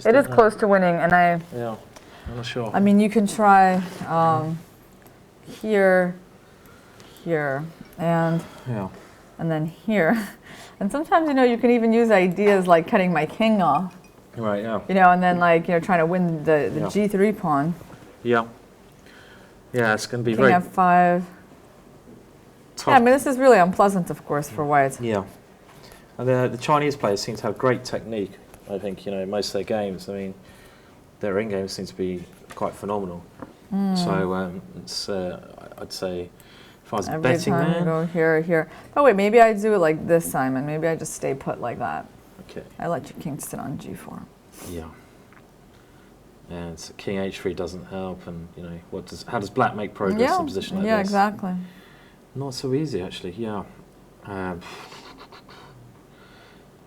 It is close to winning, and Yeah, I'm not sure. I mean, you can try here, and then here. And sometimes, you can even use ideas like cutting my king off. Right, yeah. And then trying to win the G3 pawn. Yeah. Yeah, it's going to be King very F5. tough. Yeah, I mean, this is really unpleasant, of course, for white. Yeah. And the Chinese players seem to have great technique, I think, most of their games. I mean, their in-games seem to be quite phenomenal. So it's, I'd say, if I was a betting man... Every time you go here. Oh, wait, maybe I do it like this, Simon. Maybe I just stay put like that. Okay. I let your king sit on G4. Yeah. And so King H3 doesn't help, and how does Black make progress in a position like this? Yeah, exactly. Not so easy, actually. Yeah.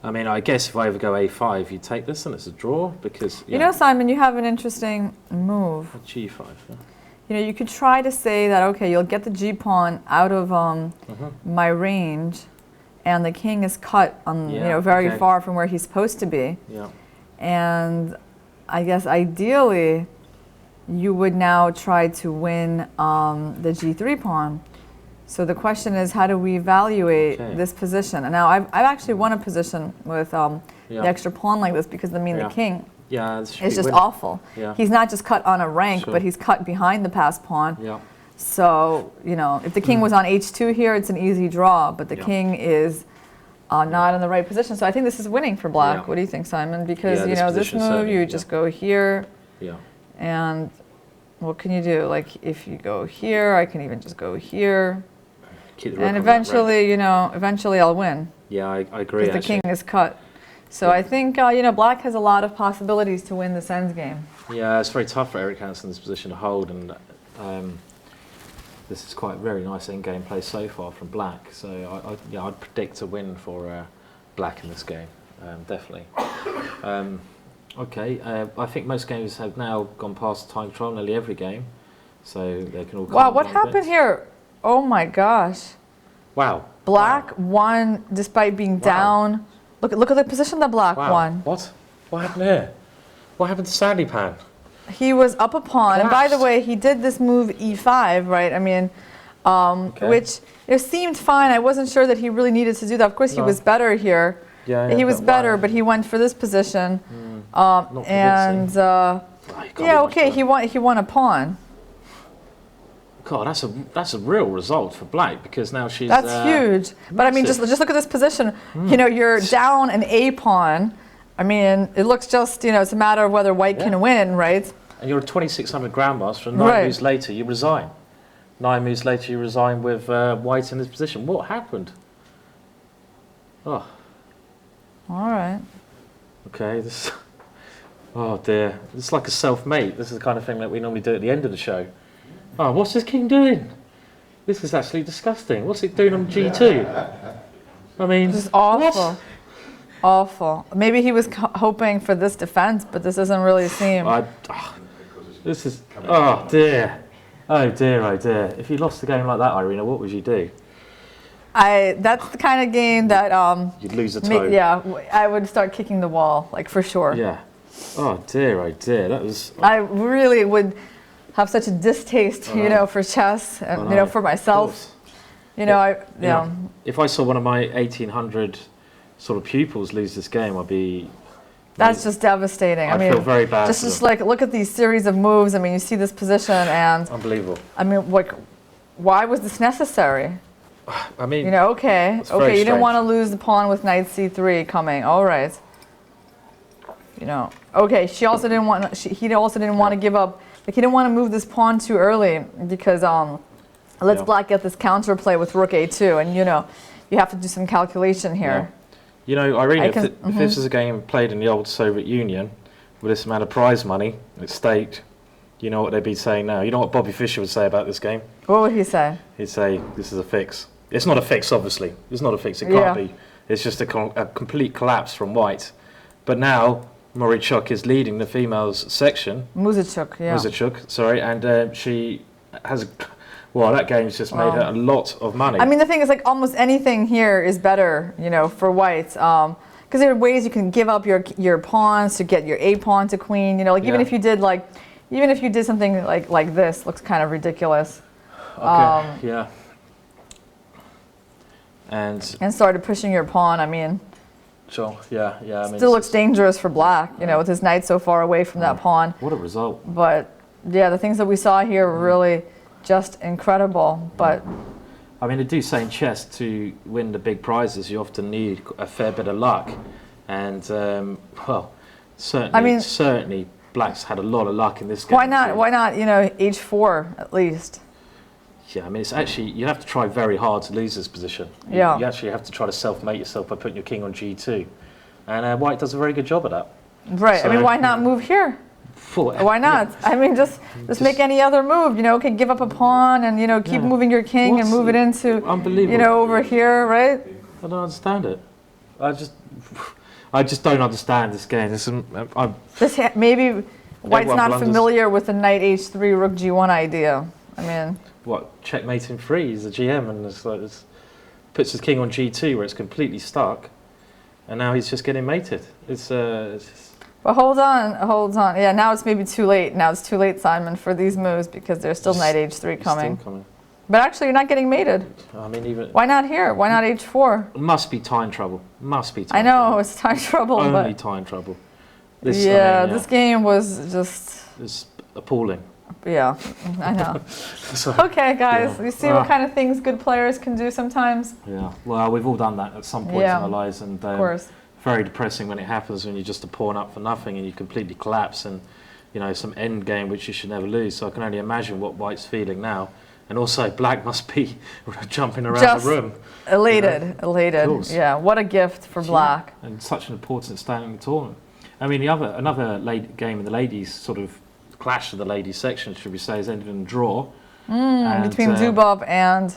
I mean, I guess if I ever go A5, you take this and it's a draw because Simon, you have an interesting move. G5. You could try to say that you'll get the G pawn out of my range, and the king is cut on very far from where he's supposed to be. Yeah. And I guess ideally, you would now try to win the G3 pawn. So the question is, how do we evaluate this position? And now I've actually won a position with the extra pawn like this because the king is just awful. Yeah. He's not just cut on a rank, but he's cut behind the passed pawn. Yeah. So, if the king was on H2 here, it's an easy draw, but the king is not in the right position. So I think this is winning for Black. Yeah. What do you think, Simon? Because, this move, you just go here. Yeah. And what can you do? Like, if you go here, I can even just go here. And eventually, eventually I'll win. Yeah, I agree. Because the king is cut. So I think, Black has a lot of possibilities to win this endgame. Yeah, it's very tough for Eric Hansen in this position to hold, and this is quite very nice endgame play so far from Black. So I'd predict a win for Black in this game, definitely. I think most games have now gone past time control, nearly every game, so they can all. Wow, what happened here? Oh my gosh. Wow. Black won despite being down. Look at the position that Black won. What? What happened here? What happened to Sandy Pan? He was up a pawn, and by the way, he did this move E5, right? I mean, which seemed fine. I wasn't sure that he really needed to do that. Of course, he was better here. Yeah, he was better, but he went for this position. He won a pawn. God, that's a real result for Black because now she's. That's huge. But I mean, just look at this position. You're down an A pawn. I mean, it looks just it's a matter of whether White can win, right? And you're a 2600 grandmaster, and 9 moves later you resign. 9 moves later you resign with White in this position. What happened? Oh. All right. Okay. This. Oh dear. It's like a self-mate. This is the kind of thing that we normally do at the end of the show. Oh, what's this king doing? This is actually disgusting. What's it doing on G2? I mean, this is awful. What? Awful. Maybe he was hoping for this defense, but this doesn't really seem. This is. Oh dear. Oh dear. Oh dear. If you lost the game like that, Irina, what would you do? That's the kind of game that. You'd lose a toe. Yeah, I would start kicking the wall, like for sure. Yeah. Oh dear. Oh dear. That was. I really would have such a distaste, for chess, and for myself. If I saw one of my 1800 sort of pupils lose this game, I'd be. That's just devastating. I feel very bad. Just like look at these series of moves. I mean, you see this position and. Unbelievable. I mean, why was this necessary? I mean. Okay, you didn't want to lose the pawn with knight c3 coming. All right. Okay. She also didn't want. He also didn't want to give up. Like he didn't want to move this pawn too early because let's Black get this counterplay with rook a2, and you have to do some calculation here. Yeah. Irina, if this is a game played in the old Soviet Union with this amount of prize money at stake, you know what they'd be saying now. You know what Bobby Fischer would say about this game? What would he say? He'd say this is a fix. It's not a fix, obviously. It's not a fix. It can't be. It's just a complete collapse from White. But now. Marichuk is leading the females section. Muzachuk, sorry, and she has. That game's just made her a lot of money. I mean, the thing is, like, almost anything here is better, for White. because there are ways you can give up your pawns to get your a pawn to queen. You know, like even if you did something like this, looks kind of ridiculous. Okay. Yeah. And started pushing your pawn. I mean. Sure. Yeah. I mean, still looks dangerous for black. You know, with his knight so far away from that pawn. What a result. But yeah, the things that we saw here were really just incredible. But I mean, they do say in chess to win the big prizes, you often need a fair bit of luck, and well, certainly black's had a lot of luck in this game. Why not? You know, h4 at least. Yeah, I mean, it's actually, you have to try very hard to lose this position. You actually have to try to self-mate yourself by putting your king on g2, and white does a very good job of that. Right. So, I mean, why not move here? Why not? Yeah. I mean, just make any other move. You know, okay, give up a pawn and keep moving your king and move it into over here, right? I don't understand it. I just don't understand this game. Maybe white's not familiar with the knight h3 rook g1 idea. I mean, what, checkmating free? He's a GM and puts his king on g2 where it's completely stuck, and now he's just getting mated. It's just. But hold on. Yeah, now it's maybe too late. Now it's too late, Simon, for these moves because there's still knight h3 coming. Still coming. But actually, you're not getting mated. I mean, why not here? Why not h4? Must be time trouble. I know, it's time trouble. Only time trouble. This game was just. It's appalling. Yeah, I know. Okay, guys, you see what kind of things good players can do sometimes? Yeah, well, we've all done that at some point in our lives, and of course. Very depressing when it happens, when you're just a pawn up for nothing and you completely collapse, and some end game which you should never lose. So I can only imagine what white's feeling now, and also black must be jumping around just the room. Elated. Yeah, what a gift for black. And such an important stand in the tournament. I mean, another game in the ladies sort of clash of the ladies section, should we say, is ended in a draw. Between Zubov and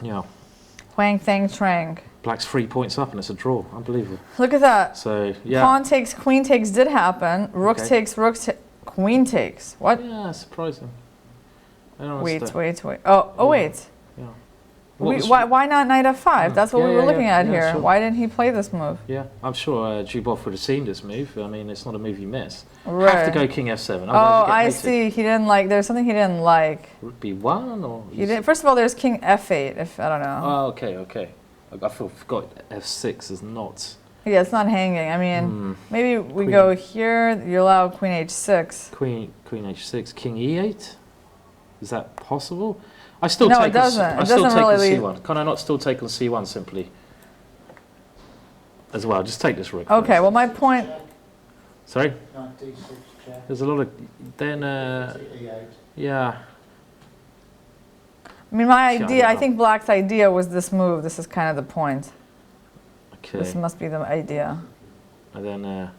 Huang Thang Trang. Black's 3 points up and it's a draw. Unbelievable. Look at that. So, yeah. Pawn takes, queen takes did happen. Rook takes, queen takes. What? Yeah, surprising. Wait. Oh, wait. Yeah. Why not knight f5? That's what we were looking at here. Sure. Why didn't he play this move? Yeah, I'm sure Zubov would have seen this move. I mean, it's not a move you miss. Right. Have to go king f7. Oh, I see. He didn't like. There's something he didn't like. Rook b1 or. He didn't. First of all, there's king f8. If I don't know. Oh, okay. I forgot f6 is not. Yeah, it's not hanging. I mean, maybe we go here. You allow queen h6. Queen h6. King e8. Is that possible? I still no, take it doesn't. I still take on c1. Can I not still take on c1 simply? As well, just take this rook. Okay. First. Well, my point. Sorry. There's a lot of then. Yeah. I mean, my idea. I think black's idea was this move. This is kind of the point. Okay. This must be the idea. And then.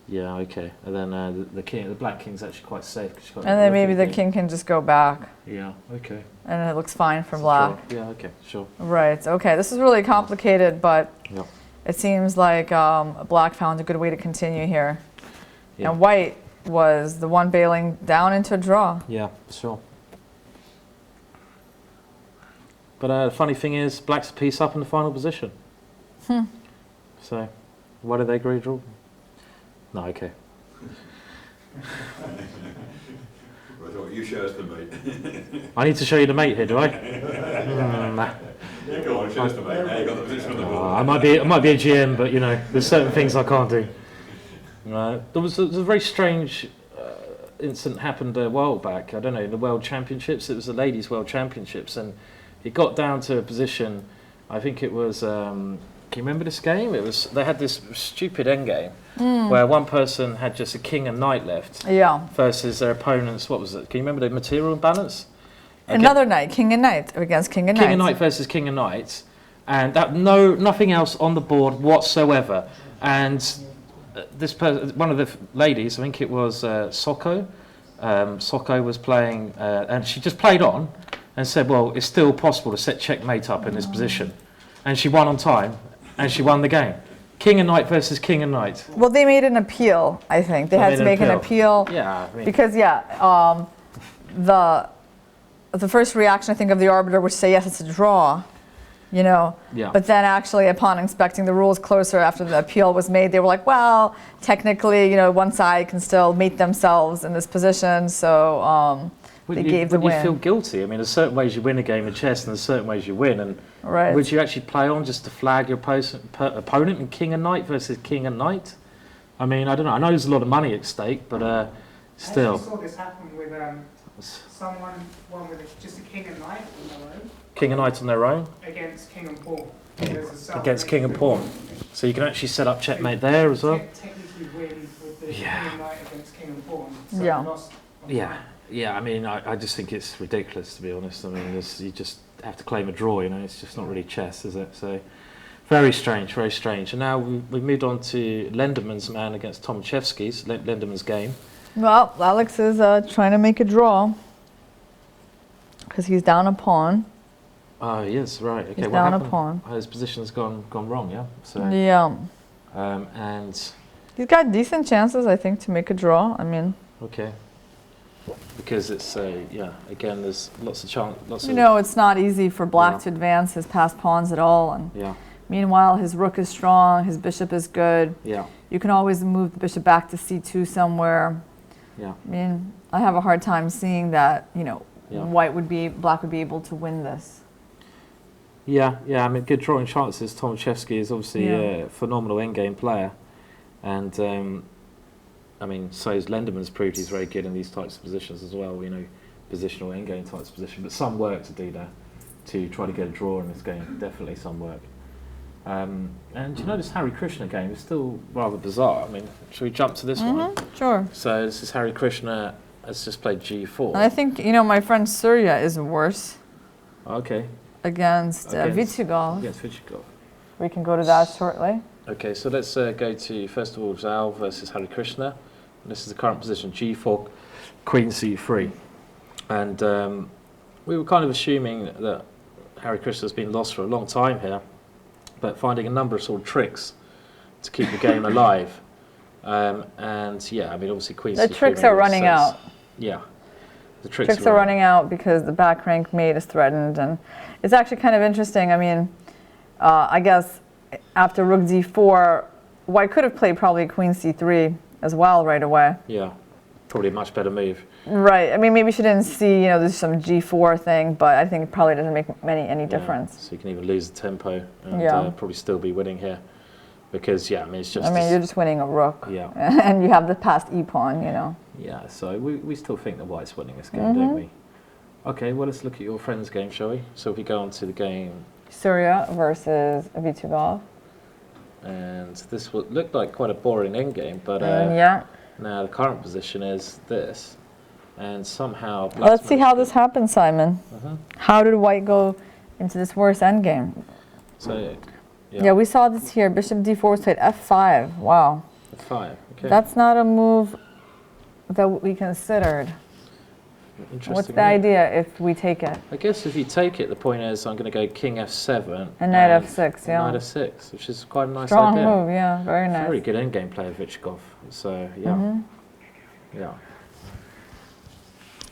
Yeah, okay. And then the black king's actually quite safe. And then maybe the king can just go back. Yeah, okay. And it looks fine for black. Yeah, okay, sure. Right, okay. This is really complicated, but it seems like black found a good way to continue here. Yeah. And white was the one bailing down into a draw. Yeah, sure. But the funny thing is, black's a piece up in the final position. So, why did they agree to draw? No, okay. You show us the mate. I need to show you the mate here, do I? Nah. Yeah, go on, show us the mate. Now you got the position on the board. I might be a GM, but there's certain things I can't do. There was a very strange incident happened a while back. I don't know, in the World Championships. It was the Ladies' World Championships, and it got down to a position. I think it was. Can you remember this game? They had this stupid endgame where one person had just a king and knight left. Yeah. Versus their opponents. What was it? Can you remember the material imbalance? Another knight, king and knight against king and knight. King and knight versus king and knight, and nothing else on the board whatsoever. And this person, one of the ladies, I think it was Soko. Soko was playing, and she just played on and said, "Well, it's still possible to set checkmate up in this position," and she won on time. And she won the game. King and knight versus king and knight. Well, they made an appeal, I think. They had to make an appeal. Yeah. I mean, because, the first reaction, I think, of the arbiter would say, yes, it's a draw. you know. Yeah. But then actually, upon inspecting the rules closer after the appeal was made, they were like, well, technically, you know, one side can still mate themselves in this position, so they gave the win. You feel guilty. I mean, there's certain ways you win a game of chess, and there's certain ways you win. And would you actually play on just to flag your opponent in king and knight versus king and knight? I mean, I don't know. I know there's a lot of money at stake, but still. I saw this happen with someone won with just a king and knight on their own. King and knight on their own? Against king and pawn. Against king and pawn. So you can actually set up checkmate there as well? Technically win with the king and knight against king and pawn. So Yeah. lost on Yeah, I mean, I just think it's ridiculous, to be honest. I mean, you just have to claim a draw, you know, it's just not really chess, is it? So, very strange, very strange. And now we've moved on to Lenderman's man against Tomaszewski's, Lenderman's game. Well, Alex is trying to make a draw because he's down a pawn. Oh, yes, right. Okay, He's what down happened? a pawn. His position's gone wrong, yeah? So, Yeah. and, He's got decent chances, I think, to make a draw. I mean, okay. Because it's, again, there's lots of chance. you know, it's not easy for black to advance his passed pawns at all. And yeah, meanwhile, his rook is strong, his bishop is good. yeah, You can always move the bishop back to c2 somewhere. yeah. I mean, I have a hard time seeing that, you know, Yeah. black would be able to win this. Yeah, I mean, good drawing chances. Tomaszewski is obviously a phenomenal endgame player. And, I mean, so is Lenderman's proved he's very good in these types of positions as well, you know, positional endgame types of position. But some work to do there to try to get a draw in this game, definitely some work. And you know, this Harry Krishna game is still rather bizarre. I mean, should we jump to this one? Sure. So this is Harry Krishna has just played g4. And I think, you know, my friend Surya is worse Okay. against Vichigov. Against Vichigov. We can go to that shortly. Okay, so let's go to, first of all, Zhao versus Harry Krishna. This is the current position, g4, queen c3. And we were kind of assuming that Harry Krishna's been lost for a long time here, but finding a number of sort of tricks to keep the game alive. And yeah, I mean, obviously queen c3. The tricks are running out. Yeah. The tricks are running out because the back rank mate is threatened. And it's actually kind of interesting. I mean, I guess after rook d4, white could have played probably queen c3 as well right away. Yeah, probably a much better move. Right. I mean, maybe she didn't see, you know, there's some g4 thing, but I think it probably doesn't make any difference. So you can even lose the tempo and probably still be winning here. Because, yeah, I mean, it's just... I mean, you're just winning a rook. Yeah. And you have the passed e-pawn, you know. Yeah, so we still think that white's winning this game, don't we? Okay, well, let's look at your friend's game, shall we? So if we go on to the game... Surya versus Vichigov. And this would look like quite a boring endgame, but now the current position is this. And somehow... Let's see how this happens, Simon. How did white go into this worse endgame? So... Yeah, we saw this here. Bishop d4 was played f5. Wow. f5, okay. That's not a move that we considered. Interesting. What's the idea if we take it? I guess if you take it, the point is I'm going to go king f7. And knight f6, yeah. Knight f6, which is quite a nice Strong idea. move, yeah. Very nice. Very good endgame player, Vichigov. So, yeah. Yeah.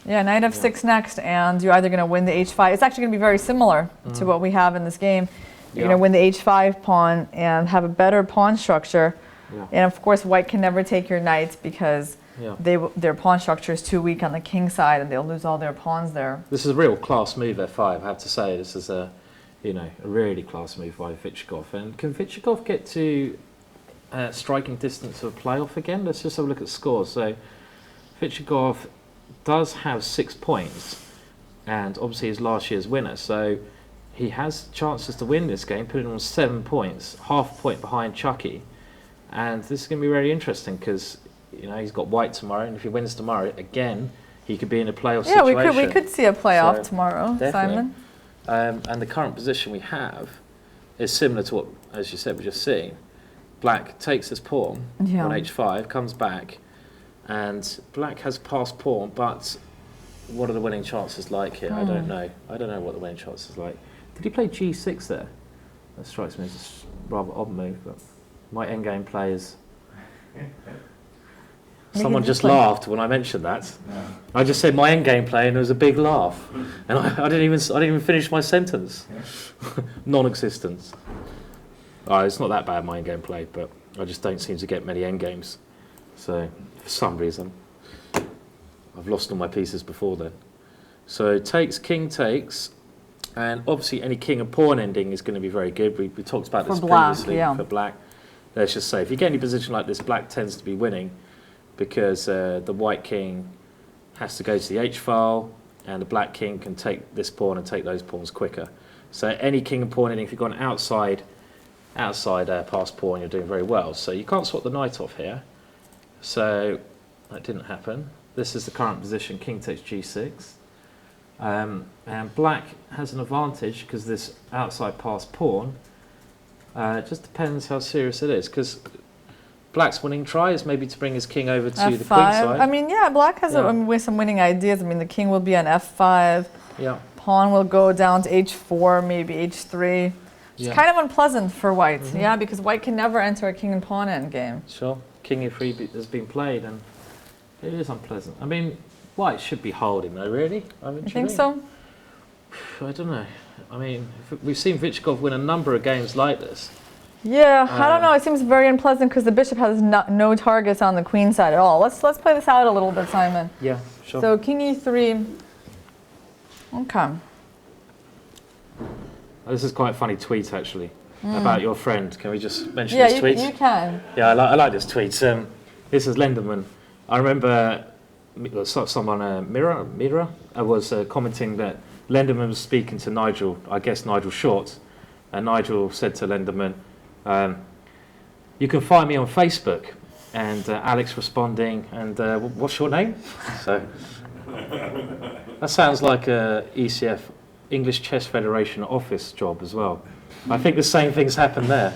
Yeah, knight f6 next, and you're either going to win the h5. It's actually going to be very similar to what we have in this game. You're going to win the h5 pawn and have a better pawn structure. Yeah. And of course, white can never take your knights because their pawn structure is too weak on the king side, and they'll lose all their pawns there. This is a real class move, f5. I have to say, this is a really class move by Vichigov. And can Vichigov get to striking distance of a playoff again? Let's just have a look at scores. So Vichigov does have 6 points, and obviously he's last year's winner. So he has chances to win this game, putting on 7 points, half a point behind Chucky. And this is going to be very interesting because, you know, he's got white tomorrow, and if he wins tomorrow, again, he could be in a playoff situation. Yeah, we could see a playoff tomorrow, definitely. Simon. And the current position we have is similar to what, as you said, we just seen. Black takes his pawn on h5, comes back, and black has passed pawn, but what are the winning chances like here? I don't know. I don't know what the winning chances are like. Did he play g6 there? That strikes me as a rather odd move, but my endgame play is... Someone just laughed when I mentioned that. Yeah. I just said my endgame play, and there was a big laugh, and I didn't even finish my sentence. Non-existent. It's not that bad, my endgame play, but I just don't seem to get many endgames. So for some reason, I've lost all my pieces before then. So king takes, and obviously any king and pawn ending is going to be very good. We talked about this previously for black. Let's just say if you get any position like this, black tends to be winning, because the white king has to go to the h-file, and the black king can take this pawn and take those pawns quicker. So any king and pawn ending, if you've got an outside passed pawn, you're doing very well. So you can't swap the knight off here. So that didn't happen. This is the current position, king takes g6. And black has an advantage because this outside passed pawn, it just depends how serious it is, because black's winning try is maybe to bring his king over to F5. the queen side. I mean, yeah, black has some winning ideas. I mean, the king will be on f5. Yeah. Pawn will go down to h4, maybe h3. It's kind of unpleasant for white, because white can never enter a king and pawn endgame. Sure. King e3 has been played, and it is unpleasant. I mean, white should be holding though, really. I mean, You think so? I don't know. I mean, we've seen Vichkov win a number of games like this. Yeah, I don't know. It seems very unpleasant because the bishop has no targets on the queen side at all. Let's play this out a little bit, Simon. Yeah, sure. So king e3. Okay. This is quite a funny tweet, actually, about your friend. Can we just mention this tweet? Yeah, you can. Yeah, I like this tweet. This is Lenderman. I remember someone, Mira, was commenting that Lenderman was speaking to Nigel, I guess Nigel Short, and Nigel said to Lenderman, you can find me on Facebook, and Alex responding, and what's your name? So that sounds like a ECF, English Chess Federation office job as well. I think the same thing's happened there.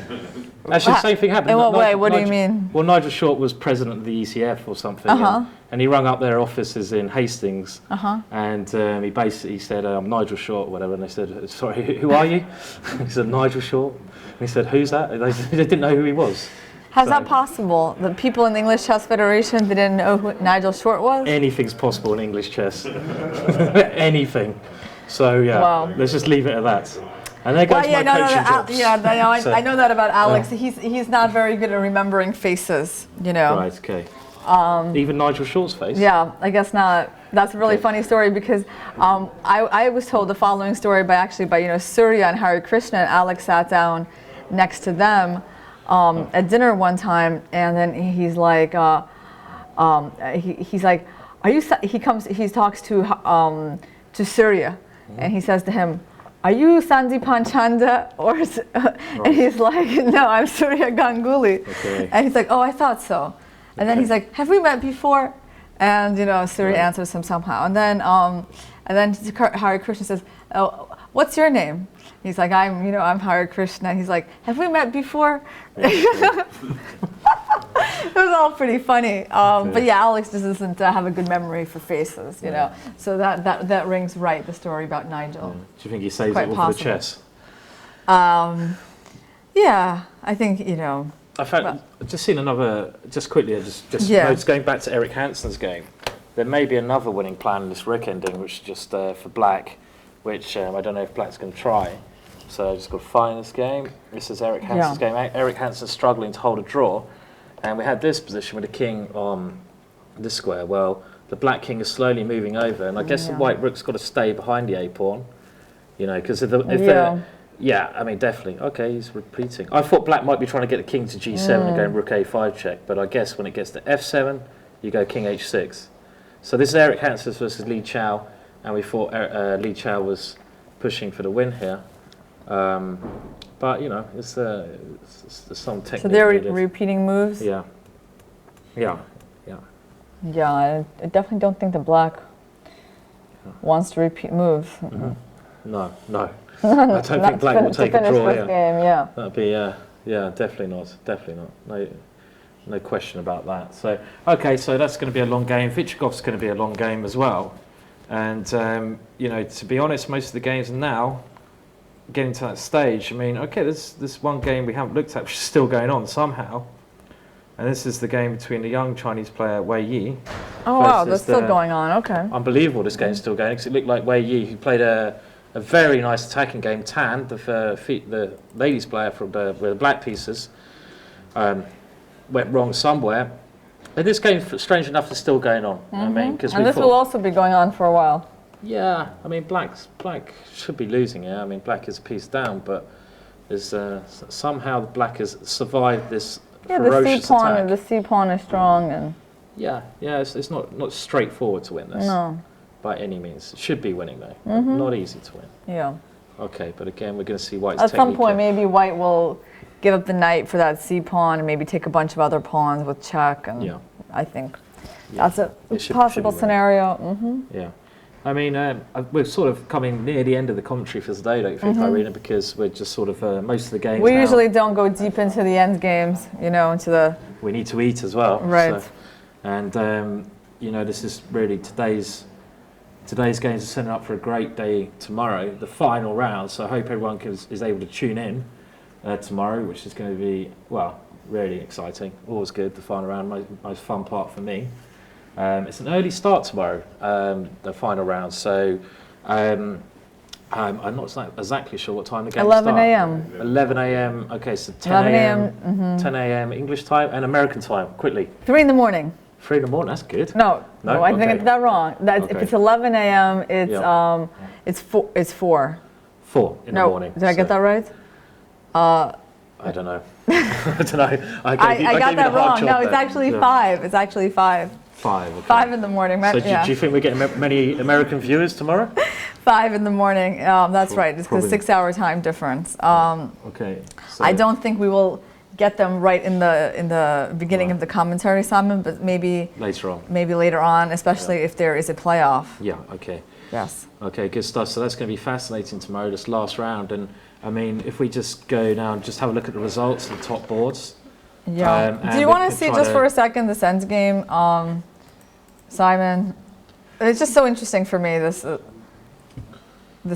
Actually, the same thing happened. In what way? What do you mean? Well, Nigel Short was president of the ECF or something, and he rung up their offices in Hastings, and he basically said, I'm Nigel Short, whatever, and they said, sorry, who are you? He said, Nigel Short. And he said, who's that? They didn't know who he was. How's that possible? The people in the English Chess Federation didn't know who Nigel Short was? Anything's possible in English chess. Anything. So, yeah, let's just leave it at that. And there goes my coaching jobs. I know that about Alex. He's not very good at remembering faces, you know. Right, okay. Even Nigel Short's face? Yeah, I guess not. That's a really funny story because I was told the following story by Surya and Hare Krishna, and Alex sat down next to them at dinner one time, and then he's like, he talks to Surya, and he says to him, are you Sandipan Chanda? And he's like, no, I'm Surya Ganguly. Okay. And he's like, oh, I thought so. And then he's like, have we met before? And Surya answers him somehow. And then Hare Krishna says, oh, what's your name? He's like, I'm Hare Krishna. And he's like, have we met before? It was all pretty funny. But yeah, Alex just doesn't have a good memory for faces, you know. So that rings right, the story about Nigel. Do you think he saves it all for the chess? Yeah, I think, I've just seen another, just quickly, just going back to Eric Hansen's game, there may be another winning plan in this rook ending, which is just for black, which I don't know if black's going to try. So I just got to find this game. This is Eric Hansen's game. Eric Hansen's struggling to hold a draw. And we had this position with the king on this square. Well, the black king is slowly moving over, and I guess the white rook's got to stay behind the a-pawn, because if they're... Yeah, I mean, definitely. Okay, he's repeating. I thought black might be trying to get the king to g7 and go rook a5 check, but I guess when it gets to f7, you go king h6. So this is Eric Hansen versus Li Chao, and we thought Li Chao was pushing for the win here. But, it's some technique. So they're repeating moves? Yeah. Yeah, I definitely don't think the black wants to repeat moves. No. I don't think black will take a draw here. Game, that'd be, definitely not. No question about that. So, okay, so that's going to be a long game. Vichkov's going to be a long game as well. And, to be honest, most of the games are now getting to that stage. I mean, okay, there's one game we haven't looked at, which is still going on somehow. And this is the game between the young Chinese player Wei Yi. Oh wow, that's still going on. Okay. Unbelievable, this game's still going, because it looked like Wei Yi, who played a very nice attacking game. Tan, the ladies player from with the black pieces, went wrong somewhere. And this game, strange enough, is still going on. I mean, because and this will also be going on for a while. Yeah, I mean, black should be losing here. I mean, black is a piece down, but there's somehow black has survived this ferocious attack. The C pawn is strong, and yeah, it's not straightforward to win this. No. By any means. It should be winning though. Not easy to win. Yeah. Okay, but again, we're going to see White's At technique some point, here. maybe White will give up the knight for that C pawn and maybe take a bunch of other pawns with check. And I think that's a possible scenario. Yeah. I mean, we're sort of coming near the end of the commentary for today, don't you think, Irina? Because we're just sort of, most of the games We now, usually don't go deep into the end games, into the... We need to eat as well. Right. So, and, this is really today's games are setting up for a great day tomorrow, the final round. So I hope everyone is able to tune in tomorrow, which is going to be, well, really exciting. Always good, the final round, most fun part for me. It's an early start tomorrow, the final round. So I'm not exactly sure what time the game starts. 11 a.m. 11 a.m. Okay, so 10 a.m. 10 a.m. English time and American time. Quickly. 3 in the morning. 3 in the morning. That's good. No, I think it's that wrong. If it's 11 a.m., it's 4. 4 in the morning. Did I get that right? I don't know. I don't know. I got that wrong. No, it's actually 5. It's actually 5. 5. Okay. 5 in the morning. So do you think we're getting many American viewers tomorrow? 5 in the morning. That's right. It's because 6-hour time difference. Okay. So I don't think we will get them right in the beginning of the commentary, Simon, but maybe later on. Maybe later on, especially if there is a playoff. Yeah. Okay. Yes. Okay. Good stuff. So that's going to be fascinating tomorrow, this last round. And I mean, if we just go now and just have a look at the results of the top boards. Yeah. Do you want to see just for a second this end game, Simon? It's just so interesting for me, this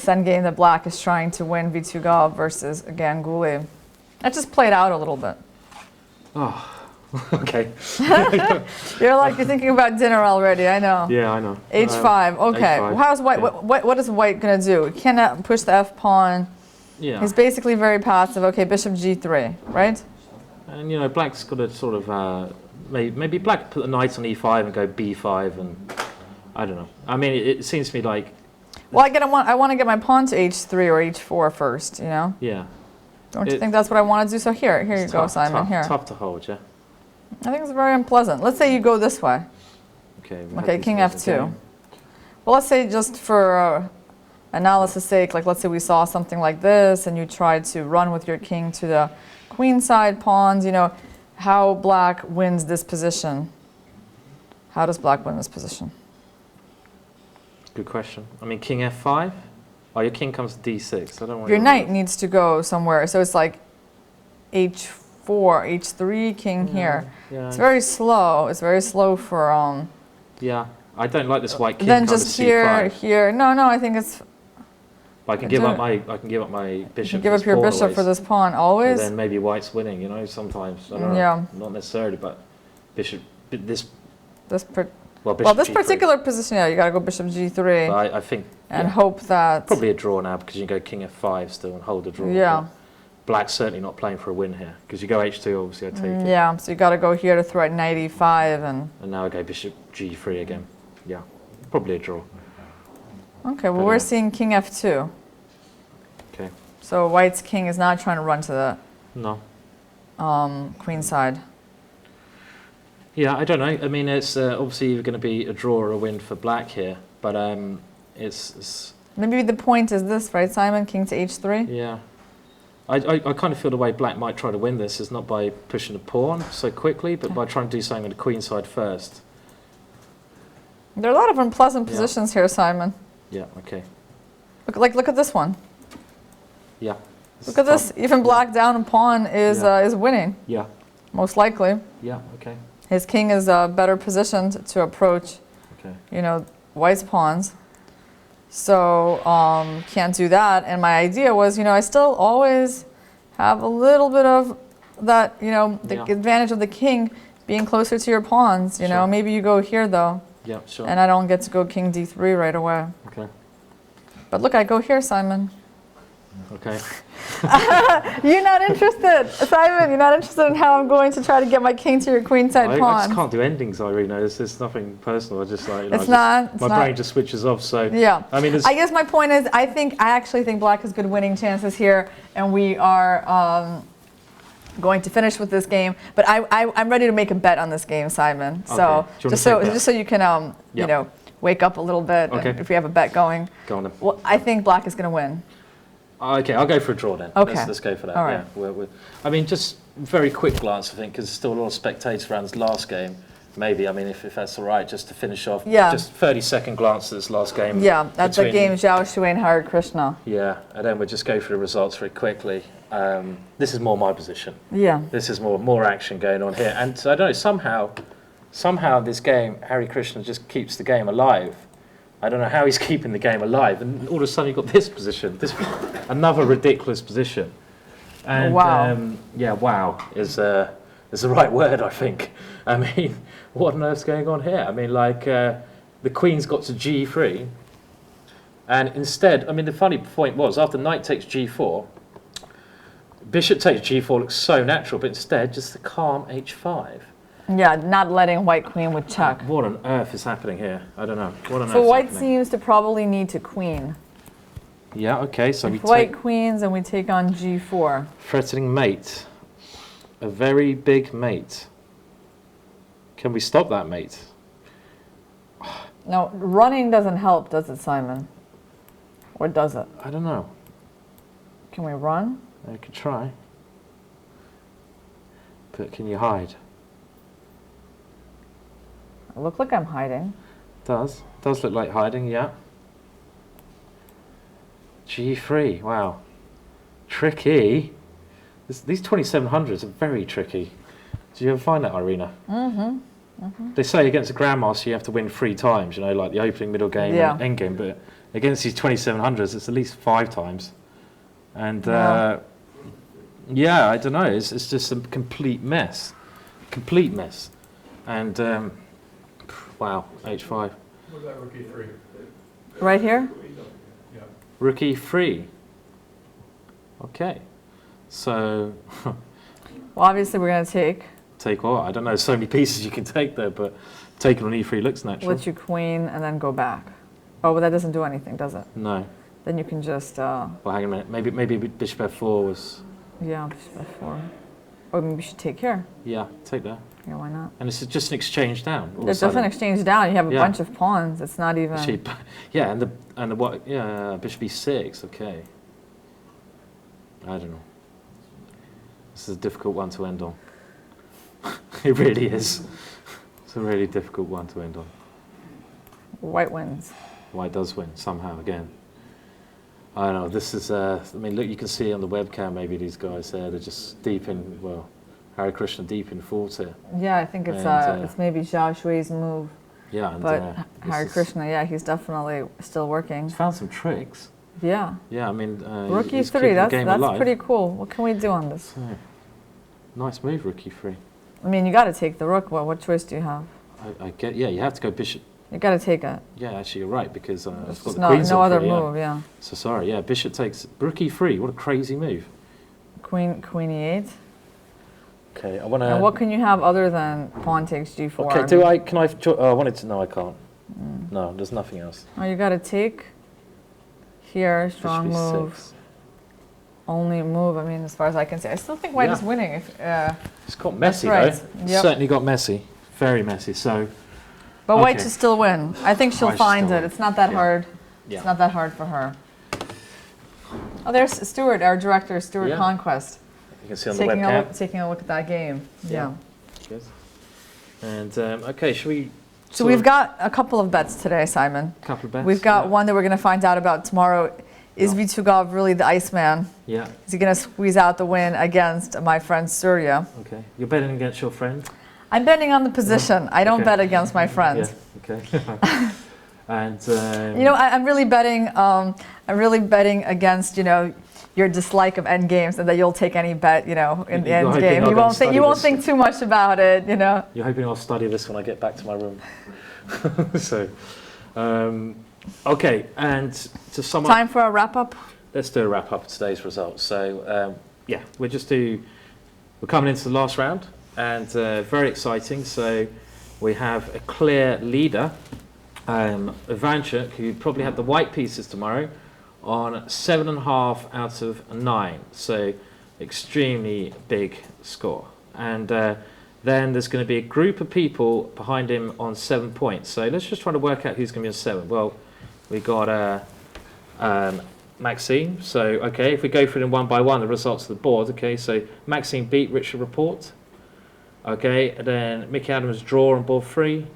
end game that black is trying to win v2 Gov versus Ganguly. That just played out a little bit. Oh, okay. You're thinking about dinner already, I know. Yeah, I know. H5, okay. H5. How's White, what is White going to do? He cannot push the F pawn. Yeah. He's basically very passive. Okay, bishop G3, right? And black's got to sort of maybe black put the knight on E5 and go B5, and I don't know. I mean, it seems to me like. Well, I want to get my pawn to H3 or H4 first, Yeah. Don't you think that's what I want to do? So here you go, Simon. Here. Tough to hold, yeah. I think it's very unpleasant. Let's say you go this way. Okay. King F2. Well, let's say just for analysis sake, let's say we saw something like this, and you tried to run with your king to the queen side pawns. How black wins this position? How does black win this position? Good question. I mean, king F5. Oh, your king comes to D6. I don't want your knight needs to go somewhere. So it's like H4, H3, king here. Yeah. It's very slow. It's very slow for Yeah, I don't like this white king. Then just here. No, I think it's. I can give up my bishop. Give up your bishop for this pawn always. And then maybe white's winning. Sometimes. I don't know. Not necessarily, but bishop. This particular position, you gotta go bishop G3. I think. And hope that. Probably a draw now because you can go king F5 still and hold a draw. Yeah. Black's certainly not playing for a win here because you go H2, obviously I take it. Yeah, so you gotta go here to threaten knight E5 and. And now I go bishop G3 again. Yeah, probably a draw. Okay, well we're seeing king F2. Okay. So white's king is not trying to run to the queen side. Yeah, I don't know. I mean, it's obviously either going to be a draw or a win for black here, but it's maybe the point is this, right, Simon? King to H3. Yeah, I kind of feel the way black might try to win this is not by pushing a pawn so quickly, but by trying to do something on the queen side first. There are a lot of unpleasant positions here, Simon. Yeah. Okay. Look at this one. Yeah. Look at this. Even black down a pawn is winning. Yeah. Most likely. Yeah. Okay. His king is better positioned to approach. Okay. White's pawns. So can't do that. And my idea was, I still always have a little bit of that, the advantage of the king being closer to your pawns. You know, maybe you go here though. Yeah, sure. And I don't get to go king d3 right away. Okay. But look, I go here, Simon. Okay. You're not interested, Simon. You're not interested in how I'm going to try to get my king to your queenside pawn. I just can't do endings, Irina. It's nothing personal. I just like, you know, my brain just switches off. So yeah. I mean, I guess my point is, I actually think Black has good winning chances here, and we are going to finish with this game. But I'm ready to make a bet on this game, Simon. So okay. just so you can you know, wake up a little bit. Okay. If we have a bet going. Go on then. Well, I think Black is going to win. Okay, I'll go for a draw then. Okay. Let's go for that. All right. Yeah, I mean, just very quick glance, I think, because there's still a lot of spectators around this last game. Maybe, I mean, if that's all right, just to finish off. Yeah. Just 30-second glance at this last game. Yeah, that's the game Zhao Shui and Hare Krishna. Yeah, and then we'll just go through the results very quickly. This is more my position. Yeah. This is more action going on here. And so I don't know, somehow this game, Hare Krishna just keeps the game alive. I don't know how he's keeping the game alive, and all of a sudden you've got this position, another ridiculous position. And wow. Yeah, wow is the right word, I think. I mean, what on earth's going on here? I mean, like the queen's got to g3, and instead, I mean, the funny point was after knight takes g4, bishop takes g4 looks so natural, but instead just the calm h5. Yeah, not letting white queen with check. What on earth is happening here? I don't know. What on so earth white happening? seems to probably need to queen. Yeah, okay, so we white take queens and we take on g4. threatening mate. A very big mate. Can we stop that mate? No, running doesn't help, does it, Simon? Or does it? I don't know. Can we run? I could try. But can you hide? I look like I'm hiding. Does look like hiding, yeah. G3, wow. Tricky. These 2700s are very tricky. Did you ever find that, Irina? Mm-hmm. Mm-hmm. They say against a grandmaster you have to win 3 times, you know, like the opening, middle game, and end game, but against these 2700s it's at least 5 times. And yeah, I don't know, it's just a complete mess. Complete mess. And wow, h5. What about rook e3? Right here? Yeah. Rook e3. Okay. So well, obviously we're going to take. Take what? I don't know. So many pieces you can take there, but taking on e3 looks natural. Let you queen and then go back. Oh, but that doesn't do anything, does it? No. Then you can just. Well, hang a minute. Maybe bishop f4 was. Yeah, bishop f4. Or maybe we should take here. Yeah, take that. Yeah, why not? And it's just an exchange down. It's just an exchange down. You have a bunch of pawns. It's not even. Actually, yeah, and the what? Yeah, bishop e6. Okay. I don't know. This is a difficult one to end on. It really is. It's a really difficult one to end on. White wins. White does win somehow again. I don't know. This is. I mean, look. You can see on the webcam. Maybe these guys there. They're just deep in. Well, Hare Krishna deep in thought here. Yeah, I think it's maybe Zhao Shui's move. Yeah, and, but Hare Krishna, yeah, he's definitely still working. He's found some tricks. Yeah. Yeah, I mean. Rook e3. That's pretty cool. What can we do on this? So, nice move, rook e3. I mean, you got to take the rook. Well, what choice do you have? I get. Yeah, you have to go bishop. You got to take it. Yeah, actually, you're right because I've got the no, queens no on other free, move. Yeah. So sorry. Yeah, bishop takes rook e3. What a crazy move. Queen e8. Okay, I want to. And what can you have other than pawn takes g4? Okay, can I? Oh, I wanted to. No, I can't. No, there's nothing else. Oh, you got to take. Here, strong move. Only move. I mean, as far as I can say, I still think white is winning. It's got messy right. though. Yep. Certainly got messy. Very messy. So. But white should still win. I think she'll find it. It's not that hard. Yeah. It's not that hard for her. Oh, there's Stuart, our director, Stuart Conquest. You can see on the webcam. Taking a look at that game. Yeah. Good. And okay, should we? So we've got a couple of bets today, Simon. A couple of bets. We've got one that we're going to find out about tomorrow. Is Vitugov really the Iceman? Yeah. Is he going to squeeze out the win against my friend Surya? Okay. You're betting against your friend? I'm betting on the position. I don't bet against my friends. Yeah. Okay. And you know, I'm really betting. I'm really betting against. You know, your dislike of end games and that you'll take any bet, in the You're end hoping game. I'll You go and won't think study this. too much about it, You're hoping I'll study this when I get back to my room. So, okay, and to sum up, Time for a wrap up. let's do a wrap up of today's results. So, we're coming into the last round, and very exciting. So, we have a clear leader, Ivanchuk, who probably had the white pieces tomorrow, on 7.5 out of 9. So, extremely big score. And then there's going to be a group of people behind him on 7 points. So let's just try to work out who's going to be on 7. Well, we got Maxime. So, okay, if we go through them one by one, the results of the board. Okay, so Maxime beat Richard Report. Okay, and then Mickey Adams draw on board 3.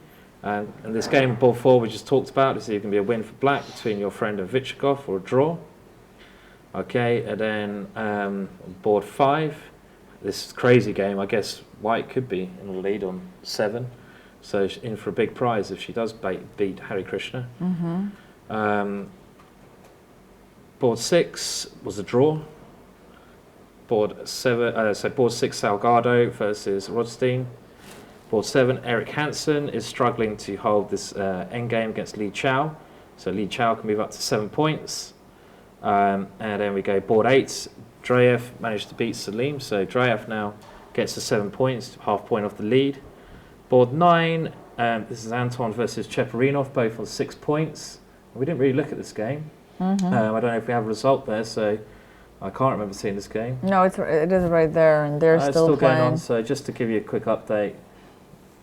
And this game on board 4 we just talked about. This is going to be a win for black between your friend and Vichikov, or a draw. Okay, and then on board 5, this crazy game, I guess white could be in the lead on 7. So she's in for a big prize if she does beat Hari Krishna. Board 6 was a draw. Board 7, board 6 Salgado versus Rodstein. Board 7 Eric Hansen is struggling to hold this endgame against Li Chao. So Li Chao can move up to 7 points. And then we go board 8. Dreyev managed to beat Salim, so Dreyev now gets to 7 points, half point off the lead. Board 9, this is Anton versus Cheparinov, both on 6 points. We didn't really look at this game. I don't know if we have a result there, so I can't remember seeing this game. No, it is right there, and they're still going playing. on. So just to give you a quick update.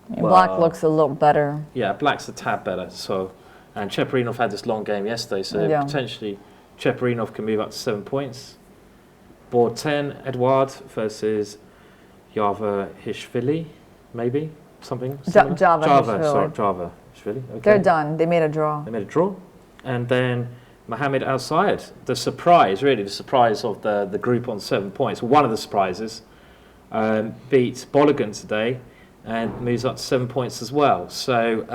Black looks a little better. Yeah, black's a tad better. So, and Cheparinov had this long game yesterday, so potentially Cheparinov can move up to 7 points. Board 10, Edouard versus Java Hishvili, maybe something. Java. Java Hishvili. Okay. They're done. They made a draw. And then Mohamed Al Sayed, the surprise of the group on 7 points. One of the surprises, beat Bologan today and moves up to 7 points as well. So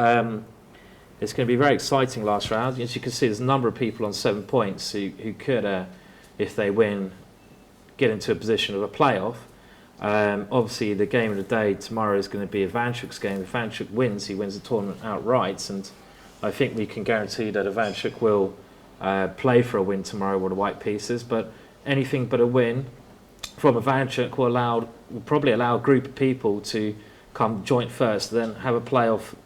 it's going to be very exciting last round. As you can see, there's a number of people on 7 points who could, if they win, get into a position of a playoff. Obviously, the game of the day tomorrow is going to be Ivanchuk's game. If Ivanchuk wins, he wins the tournament outright, and I think we can guarantee that Ivanchuk will play for a win tomorrow with the white pieces. But anything but a win from Ivanchuk will probably allow a group of people to come joint first, then have a playoff,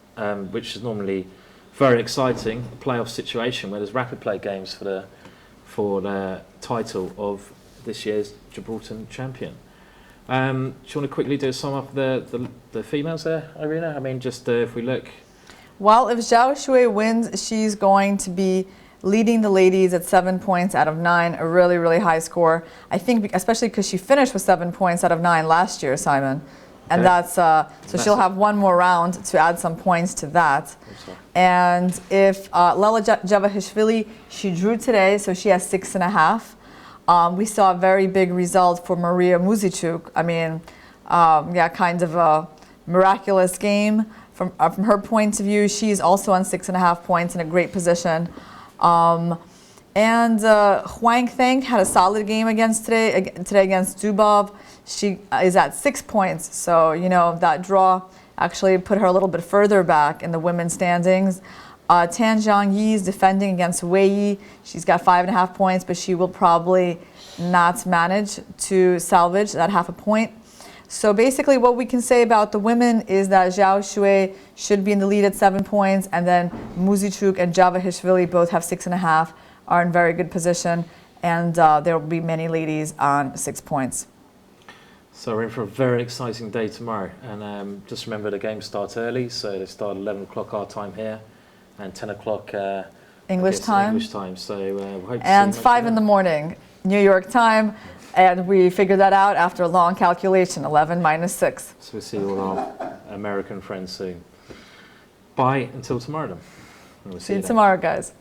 which is normally very exciting, a playoff situation where there's rapid play games for the title of this year's Gibraltar champion. Do you want to quickly do some of the females there, Irina? I mean, just if we look. Well, if Zhao Shui wins, she's going to be leading the ladies at 7 points out of 9, a really, really high score. I think, especially because she finished with 7 points out of 9 last year, Simon. And that's so she'll have one more round to add some points to that. And if Lela Javahishvili, she drew today, so she has 6.5. We saw a very big result for Maria Muzichuk. I mean, kind of a miraculous game from her point of view. She's also on 6.5 points in a great position. And Huang Theng had a solid game today against Zubov. She is at 6 points, so that draw actually put her a little bit further back in the women's standings. Tan Zhangyi is defending against Wei Yi. She's got 5.5 points, but she will probably not manage to salvage that half a point. So basically what we can say about the women is that Zhao Shui should be in the lead at 7 points, and then Muzichuk and Javahishvili both have 6.5, are in very good position, and there will be many ladies on 6 points. So we're in for a very exciting day tomorrow, and just remember the games start early, so they start at 11 o'clock our time here, and 10 o'clock English time. So we hope to and see 5 in the morning, New York time, and we figured that out after a long calculation, 11 minus 6. So we'll see all our American friends soon. Bye until tomorrow then. See you tomorrow, guys.